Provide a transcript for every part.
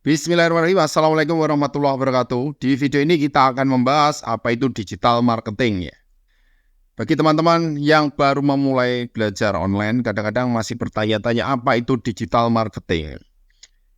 Bismillahirrahmanirrahim. Assalamualaikum warahmatullahi wabarakatuh. Di video ini kita akan membahas apa itu digital marketing ya. Bagi teman-teman yang baru memulai belajar online, kadang-kadang masih bertanya-tanya apa itu digital marketing.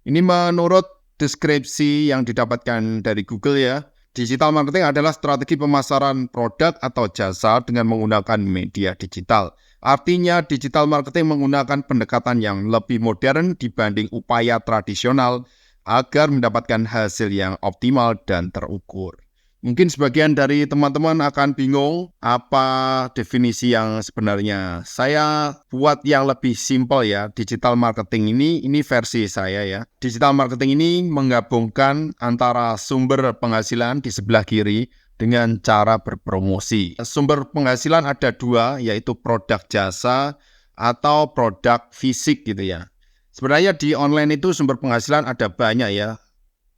Ini menurut deskripsi yang didapatkan dari Google ya. Digital marketing adalah strategi pemasaran produk atau jasa dengan menggunakan media digital. Artinya digital marketing menggunakan pendekatan yang lebih modern dibanding upaya tradisional agar mendapatkan hasil yang optimal dan terukur. Mungkin sebagian dari teman-teman akan bingung apa definisi yang sebenarnya. Saya buat yang lebih simpel ya. Digital marketing ini versi saya ya. Digital marketing ini menggabungkan antara sumber penghasilan di sebelah kiri dengan cara berpromosi. Sumber penghasilan ada dua, yaitu produk jasa atau produk fisik gitu ya. Sebenarnya di online itu sumber penghasilan ada banyak ya.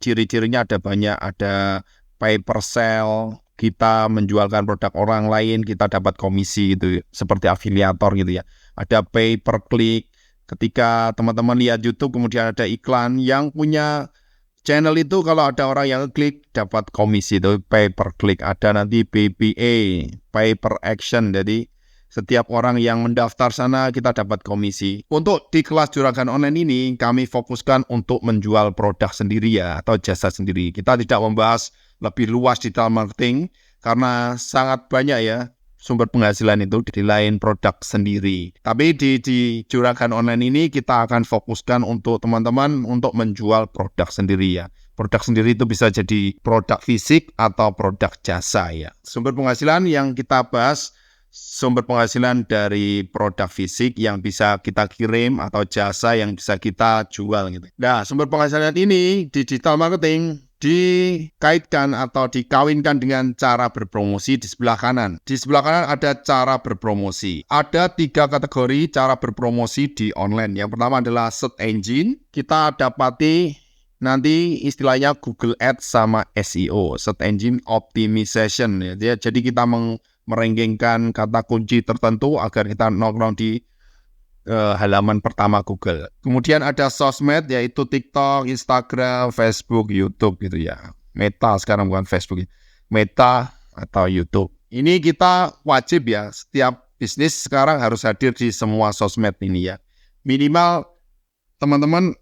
Ciri-cirinya ada banyak, ada pay per sale, kita menjualkan produk orang lain, kita dapat komisi gitu, seperti afiliator gitu ya. Ada pay per click, ketika teman-teman lihat YouTube kemudian ada iklan yang punya channel itu kalau ada orang yang klik dapat komisi itu pay per click. Ada nanti PPA, pay per action, jadi setiap orang yang mendaftar sana kita dapat komisi. Untuk di kelas Juragan Online ini kami fokuskan untuk menjual produk sendiri ya atau jasa sendiri. Kita tidak membahas lebih luas digital marketing karena sangat banyak ya sumber penghasilan itu di lain produk sendiri. Tapi di Juragan Online ini kita akan fokuskan untuk teman-teman untuk menjual produk sendiri ya. Produk sendiri itu bisa jadi produk fisik atau produk jasa ya. Sumber penghasilan yang kita bahas sumber penghasilan dari produk fisik yang bisa kita kirim atau jasa yang bisa kita jual gitu. Nah, sumber penghasilan ini digital marketing dikaitkan atau dikawinkan dengan cara berpromosi di sebelah kanan. Di sebelah kanan ada cara berpromosi. Ada 3 kategori cara berpromosi di online. Yang pertama adalah search engine. Kita dapati nanti istilahnya Google Ads sama SEO, search engine optimization ya. Jadi kita meranggingkan kata kunci tertentu agar kita nongkrong di halaman pertama Google. Kemudian ada sosmed yaitu TikTok, Instagram, Facebook, YouTube gitu ya. Meta sekarang bukan Facebook, Meta atau YouTube. Ini kita wajib ya, setiap bisnis sekarang harus hadir di semua sosmed ini ya. Minimal teman-teman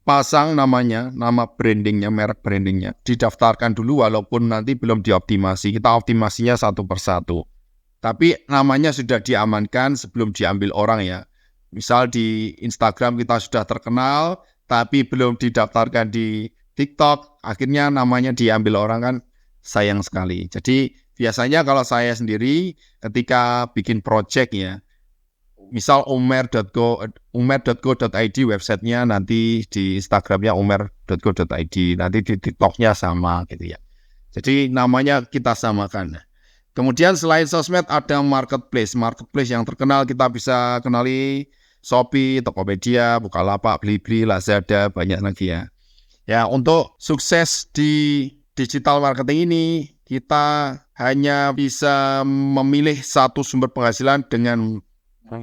pasang namanya, nama brandingnya, merek brandingnya, didaftarkan dulu walaupun nanti belum dioptimasi. Kita optimasinya satu persatu. Tapi namanya sudah diamankan sebelum diambil orang ya. Misal di Instagram kita sudah terkenal, tapi belum didaftarkan di TikTok, akhirnya namanya diambil orang kan sayang sekali. Jadi biasanya kalau saya sendiri ketika bikin project ya, misal umer.co.id websitenya, nanti di Instagramnya umer.co.id, nanti di TikToknya sama gitu ya. Jadi namanya kita samakan. Kemudian selain sosmed ada marketplace. Marketplace yang terkenal kita bisa kenali Shopee, Tokopedia, Bukalapak, Blibli, Lazada, banyak lagi ya. Ya, untuk sukses di digital marketing ini kita hanya bisa memilih satu sumber penghasilan dengan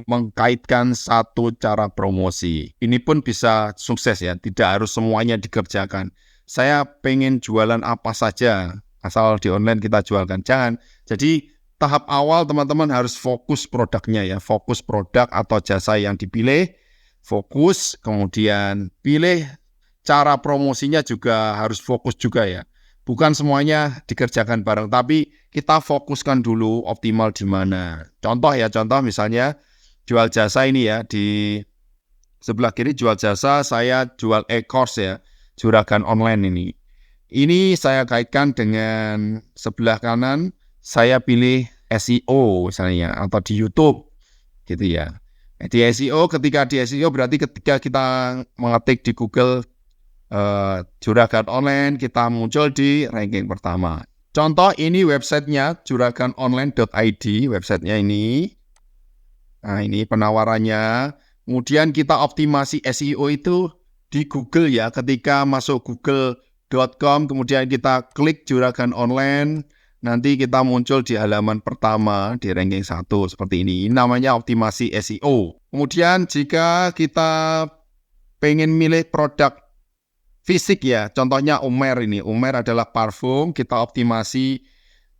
mengkaitkan satu cara promosi. Ini pun bisa sukses ya, tidak harus semuanya dikerjakan. Saya pengen jualan apa saja, asal di online kita jualkan. Jangan. Jadi tahap awal teman-teman harus fokus produknya ya, fokus produk atau jasa yang dipilih, fokus, kemudian pilih cara promosinya juga harus fokus juga ya. Bukan semuanya dikerjakan bareng, tapi kita fokuskan dulu optimal di mana. Contoh misalnya jual jasa ini ya, di sebelah kiri jual jasa, saya jual e-course ya, Juragan Online ini. Ini saya kaitkan dengan sebelah kanan, saya pilih SEO misalnya atau di YouTube gitu ya. Di SEO, ketika di SEO berarti ketika kita mengetik di Google Juragan Online, kita muncul di ranking pertama. Contoh ini websitenya juraganonline.id, websitenya ini. Nah ini penawarannya. Kemudian kita optimasi SEO itu di Google ya, ketika masuk google.com kemudian kita klik Juragan Online, nanti kita muncul di halaman pertama di ranking 1 seperti ini. Ini namanya optimasi SEO. Kemudian jika kita pengen milih produk fisik ya. Contohnya Umair ini. Umair adalah parfum, kita optimasi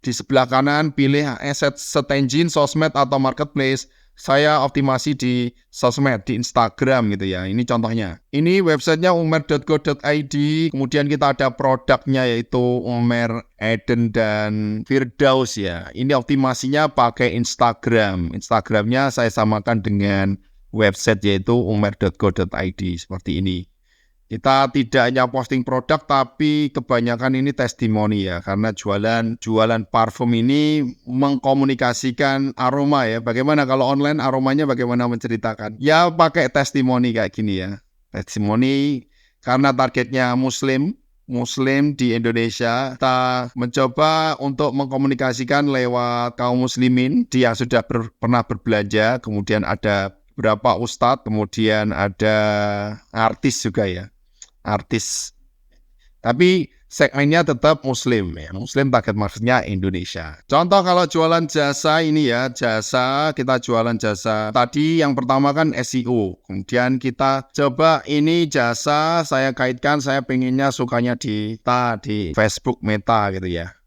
di sebelah kanan, pilih search engine, sosmed atau marketplace. Saya optimasi di sosmed, di Instagram gitu ya. Ini contohnya. Ini websitenya umair.co.id. Kemudian kita ada produknya yaitu Umair, Eden, dan Firdaus ya. Ini optimasinya pakai Instagram. Instagramnya saya samakan dengan website yaitu umair.co.id seperti ini. Kita tidak hanya posting produk, tapi kebanyakan ini testimoni ya, karena jualan parfum ini mengkomunikasikan aroma ya. Bagaimana kalau online aromanya bagaimana menceritakan? Ya pakai testimoni kayak gini ya. Testimoni karena targetnya Muslim di Indonesia, kita mencoba untuk mengkomunikasikan lewat kaum muslimin, dia sudah pernah berbelanja, kemudian ada beberapa ustadz, kemudian ada artis juga ya. Artis, tapi segmennya tetap Muslim ya. Muslim target marketnya Indonesia. Contoh kalau jualan jasa ini ya, kita jualan jasa. Tadi yang pertama kan SEO. Kemudian kita coba ini jasa, saya kaitkan, saya pengennya sukanya di Facebook Meta gitu ya.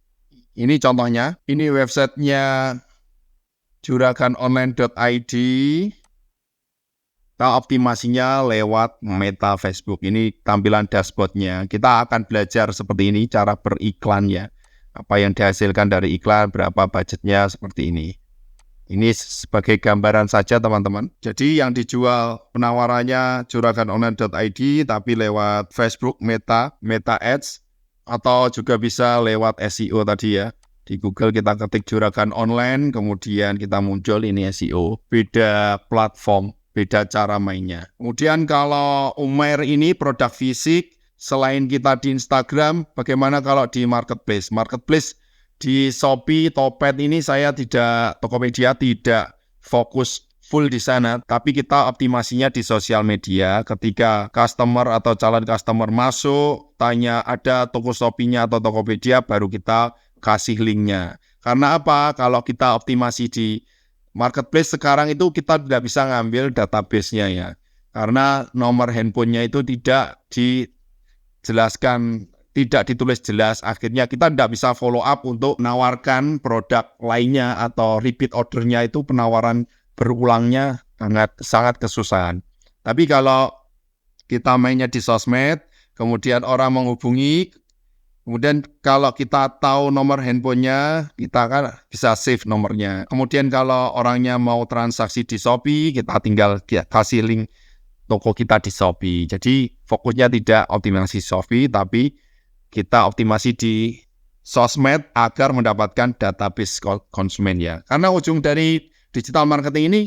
Ini contohnya, ini websitenya juraganonline.id. Kita optimasinya lewat Meta Facebook. Ini tampilan dashboardnya. Kita akan belajar seperti ini cara beriklan ya. Apa yang dihasilkan dari iklan, berapa budgetnya, seperti ini. Ini sebagai gambaran saja teman-teman. Jadi yang dijual penawarannya juraganonline.id tapi lewat Facebook, Meta Ads, atau juga bisa lewat SEO tadi ya. Di Google kita ketik Juragan Online, kemudian kita muncul ini SEO. Beda platform, beda cara mainnya. Kemudian kalau Umair ini produk fisik, selain kita di Instagram, bagaimana kalau di marketplace? Marketplace di Shopee, Topet ini saya Tokopedia tidak fokus full di sana, tapi kita optimasinya di sosial media. Ketika customer atau calon customer masuk, tanya ada toko Shopee-nya atau Tokopedia, baru kita kasih linknya. Karena apa? Kalau kita optimasi di marketplace sekarang itu kita tidak bisa ngambil database-nya ya. Karena nomor handphonenya itu tidak dijelaskan, tidak ditulis jelas. Akhirnya kita tidak bisa follow up untuk menawarkan produk lainnya atau repeat ordernya itu penawaran berulangnya sangat kesusahan. Tapi kalau kita mainnya di sosmed, kemudian orang menghubungi, kemudian kalau kita tahu nomor handphonenya, kita kan bisa save nomornya. Kemudian kalau orangnya mau transaksi di Shopee, kita tinggal kasih link toko kita di Shopee. Jadi fokusnya tidak optimasi Shopee, tapi kita optimasi di sosmed agar mendapatkan database konsumen ya. Karena ujung dari digital marketing ini,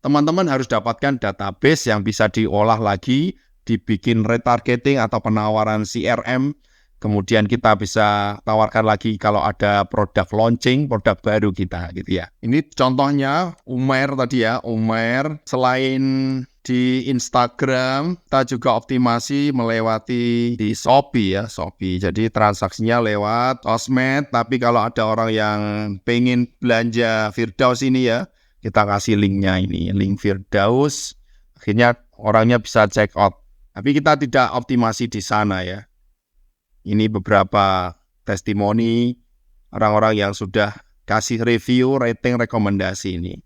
teman-teman harus dapatkan database yang bisa diolah lagi, dibikin retargeting atau penawaran CRM. Kemudian kita bisa tawarkan lagi kalau ada produk launching, produk baru kita gitu ya. Ini contohnya Umair tadi ya, Umair selain di Instagram, kita juga optimasi melewati di Shopee ya, Shopee. Jadi transaksinya lewat sosmed, tapi kalau ada orang yang pengen belanja Firdaus ini ya, kita kasih linknya ini, link Firdaus. Akhirnya orangnya bisa check out. Tapi kita tidak optimasi di sana ya. Ini beberapa testimoni orang-orang yang sudah kasih review, rating, rekomendasi ini.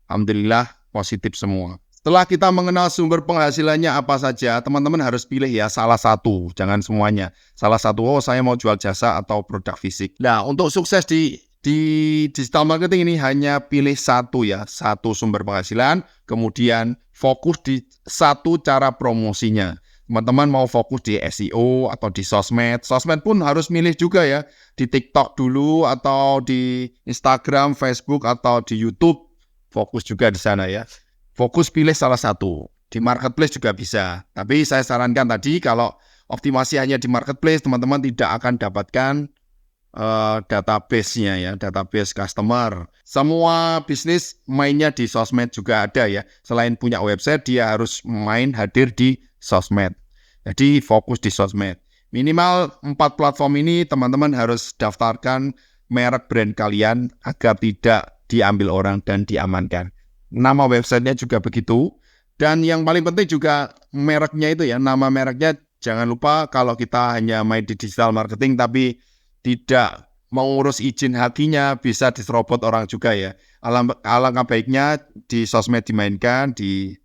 Alhamdulillah positif semua. Setelah kita mengenal sumber penghasilannya apa saja, teman-teman harus pilih ya salah satu, jangan semuanya. Salah satu, saya mau jual jasa atau produk fisik. Nah, untuk sukses di digital marketing ini hanya pilih satu ya, satu sumber penghasilan, kemudian fokus di satu cara promosinya. Teman-teman mau fokus di SEO atau di sosmed. Sosmed pun harus milih juga ya. Di TikTok dulu atau di Instagram, Facebook atau di YouTube. Fokus juga di sana ya. Fokus pilih salah satu. Di marketplace juga bisa. Tapi saya sarankan tadi kalau optimasi hanya di marketplace, teman-teman tidak akan dapatkan database-nya ya, database customer. Semua bisnis mainnya di sosmed juga ada ya. Selain punya website, dia harus hadir di sosmed. Jadi fokus di sosmed. Minimal 4 platform ini teman-teman harus daftarkan merek brand kalian agar tidak diambil orang dan diamankan. Nama websitenya juga begitu. Dan yang paling penting juga mereknya itu ya, nama mereknya Jangan lupa kalau kita hanya main di digital marketing tapi tidak mengurus izin hakinya bisa diserobot orang juga ya. Alangkah baiknya di sosmed dimainkan, di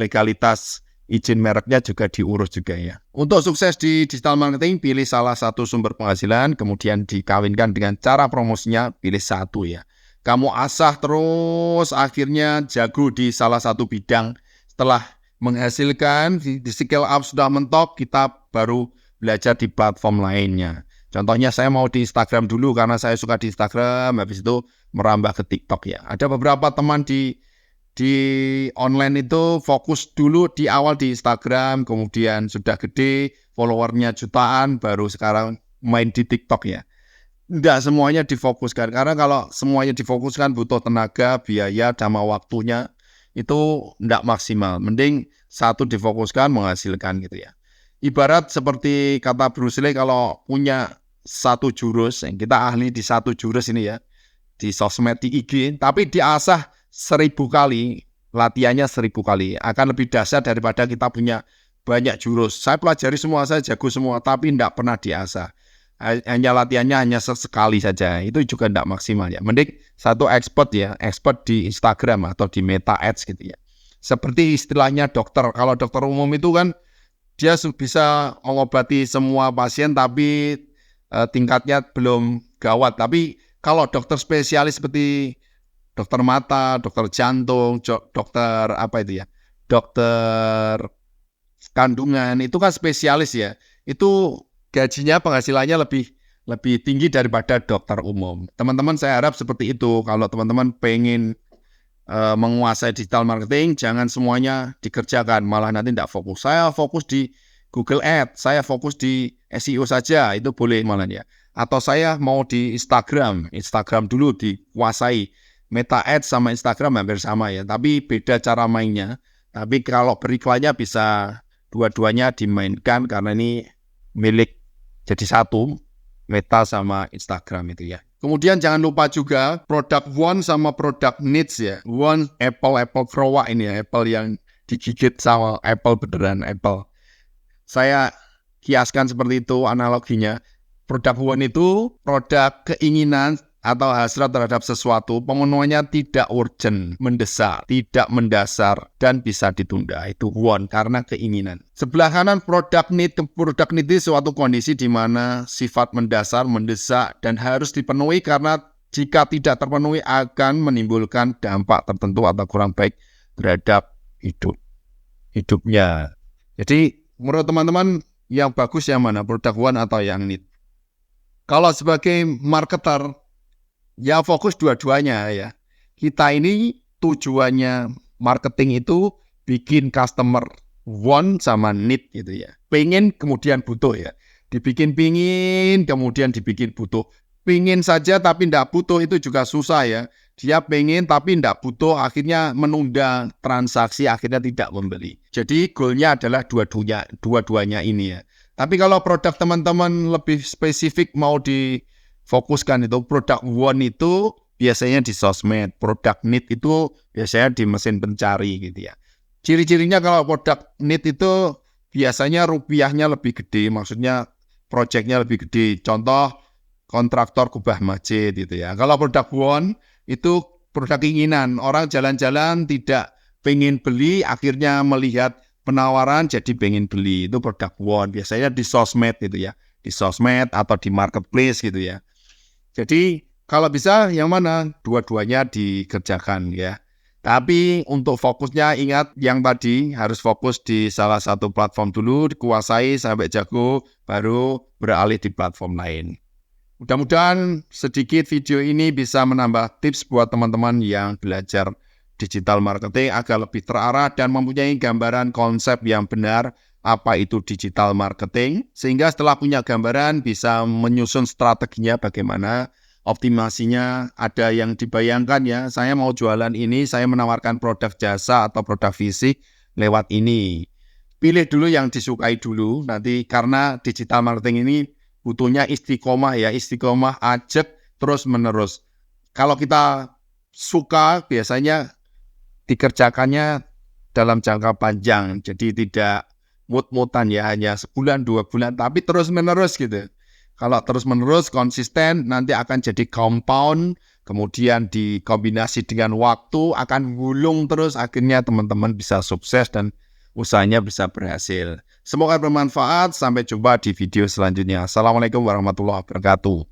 legalitas izin mereknya juga diurus juga ya. Untuk sukses di digital marketing, pilih salah satu sumber penghasilan, kemudian dikawinkan dengan cara promosinya, pilih satu ya. Kamu asah terus, akhirnya jago di salah satu bidang. Setelah menghasilkan, di skill up sudah mentok, kita baru belajar di platform lainnya. Contohnya saya mau di Instagram dulu karena saya suka di Instagram, habis itu merambah ke TikTok ya. Ada beberapa teman di online itu fokus dulu di awal di Instagram, kemudian sudah gede, followernya jutaan, baru sekarang main di TikTok ya. Enggak semuanya difokuskan, karena kalau semuanya difokuskan butuh tenaga, biaya, sama waktunya, itu enggak maksimal. Mending satu difokuskan menghasilkan gitu ya. Ibarat seperti kata Bruce Lee, kalau punya satu jurus, yang kita ahli di satu jurus ini ya, di sosmed, di IG, tapi diasah 1000 kali, latihannya 1000 kali, akan lebih dahsyat daripada kita punya banyak jurus. Saya pelajari semua, saya jago semua, tapi tidak pernah diasah. Hanya latihannya hanya sekali saja, itu juga tidak maksimal ya. Mending satu expert ya, expert di Instagram atau di Meta Ads gitu ya. Seperti istilahnya dokter, kalau dokter umum itu kan dia bisa mengobati semua pasien tapi tingkatnya belum gawat. Tapi kalau dokter spesialis seperti dokter mata, dokter jantung, dokter apa itu ya, dokter kandungan itu kan spesialis ya. Itu gajinya, penghasilannya lebih tinggi daripada dokter umum. Teman-teman saya harap seperti itu. Kalau teman-teman pengen menguasai digital marketing, jangan semuanya dikerjakan, malah nanti tidak fokus. Saya fokus di Google Ads, saya fokus di SEO saja, itu boleh malah ya. Atau saya mau di Instagram dulu dikuasai. Meta Ads sama Instagram hampir sama ya, tapi beda cara mainnya. Tapi kalau beriklannya bisa dua-duanya dimainkan karena ini milik jadi satu, Meta sama Instagram itu ya. Kemudian jangan lupa juga produk want sama produk needs ya. Want Apple Pro ini ya, Apple yang digigit sama Apple beneran Apple. Saya kiaskan seperti itu analoginya. Produk want itu produk keinginan atau hasrat terhadap sesuatu, pemenuhannya tidak urgent, mendesak, tidak mendasar, dan bisa ditunda. Itu want, karena keinginan. Sebelah kanan produk need itu suatu kondisi di mana sifat mendasar, mendesak, dan harus dipenuhi karena jika tidak terpenuhi akan menimbulkan dampak tertentu atau kurang baik terhadap hidupnya. Jadi menurut teman-teman yang bagus yang mana? Produk want atau yang need? Kalau sebagai marketer, ya fokus dua-duanya ya. Kita ini tujuannya marketing itu bikin customer want sama need gitu ya. Pengen kemudian butuh ya. Dibikin pingin kemudian dibikin butuh. Pingin saja tapi tidak butuh itu juga susah ya. Dia pengen tapi tidak butuh, akhirnya menunda transaksi, akhirnya tidak membeli. Jadi goalnya adalah dua-duanya ini ya. Tapi kalau produk teman-teman lebih spesifik mau difokuskan itu, produk want itu biasanya di sosmed, produk need itu biasanya di mesin pencari gitu ya. Ciri-cirinya kalau produk need itu biasanya rupiahnya lebih gede, maksudnya projectnya lebih gede. Contoh kontraktor kubah masjid gitu ya. Kalau produk want itu produk keinginan, orang jalan-jalan tidak pengen beli, akhirnya melihat penawaran jadi pengen beli, itu produk want, biasanya di sosmed gitu ya, di sosmed atau di marketplace gitu ya. Jadi kalau bisa yang mana? Dua-duanya dikerjakan ya. Tapi untuk fokusnya ingat yang tadi, harus fokus di salah satu platform dulu, dikuasai sampai jago, baru beralih di platform lain. Mudah-mudahan sedikit video ini bisa menambah tips buat teman-teman yang belajar digital marketing agar lebih terarah dan mempunyai gambaran konsep yang benar apa itu digital marketing, sehingga setelah punya gambaran bisa menyusun strateginya bagaimana, optimasinya. Ada yang dibayangkan ya, saya mau jualan ini, saya menawarkan produk jasa atau produk fisik lewat ini. Pilih dulu yang disukai dulu nanti, karena digital marketing ini butuhnya istiqomah ya, istiqomah ajak terus menerus. Kalau kita suka biasanya dikerjakannya dalam jangka panjang, jadi tidak mut-mutan ya, hanya sebulan, 2 bulan, tapi terus-menerus gitu. Kalau terus-menerus konsisten nanti akan jadi compound, kemudian dikombinasi dengan waktu akan gulung terus, akhirnya teman-teman bisa sukses dan usahanya bisa berhasil. Semoga bermanfaat, sampai jumpa di video selanjutnya. Assalamualaikum warahmatullahi wabarakatuh.